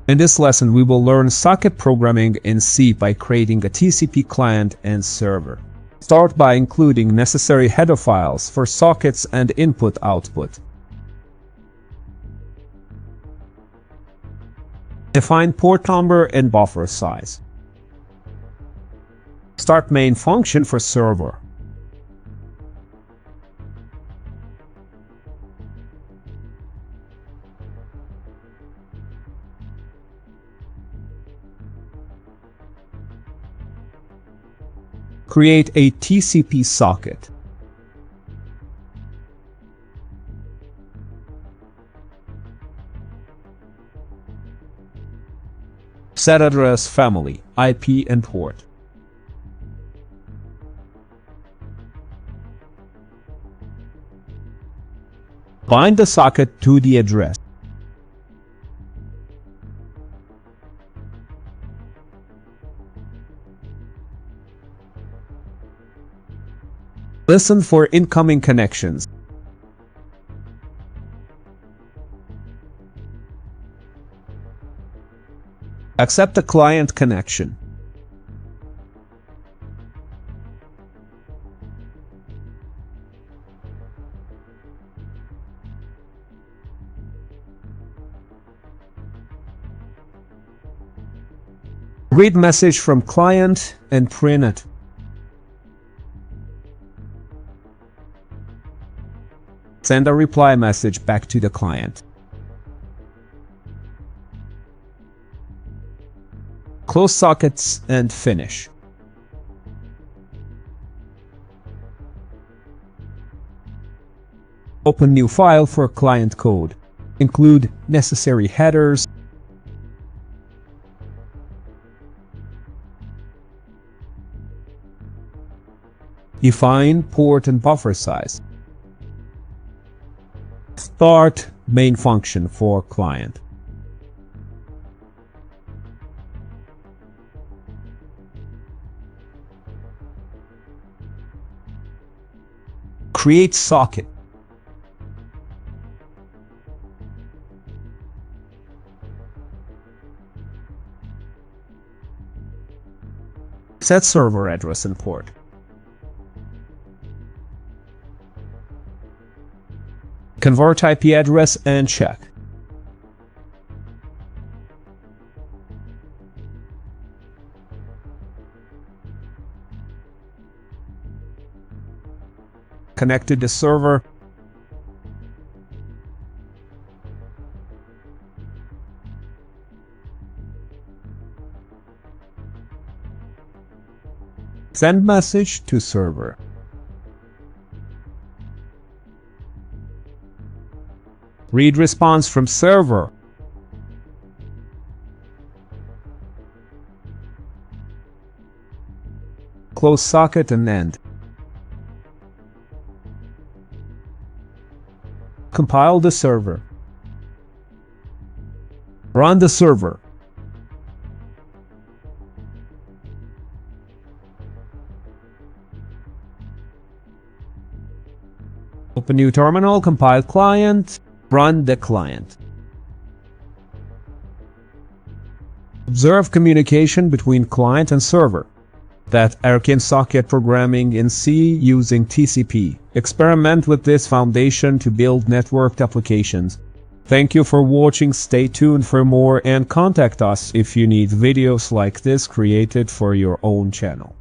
In this lesson, we will learn socket programming in C by creating a TCP client and server. Start by including necessary header files for sockets and input-output. Define port number and buffer size. Start main function for server. Create a TCP socket. Set address family, IP and port. Bind the socket to the address. Listen for incoming connections. Accept the client connection. Read message from client and print it. Send a reply message back to the client. Close sockets and finish. Open new file for client code. Include necessary headers. Define port and buffer size. Start main function for client. Create socket. Set server address and port. Convert IP address and check. Connect to the server. Send message to server. Read response from server. Close socket and end. Compile the server. Run the server. Open new terminal, compile client. Run the client. Observe communication between client and server. That Arcane socket programming in C using TCP. Experiment with this foundation to build networked applications. Thank you for watching. Stay tuned for more and contact us if you need videos like this created for your own channel.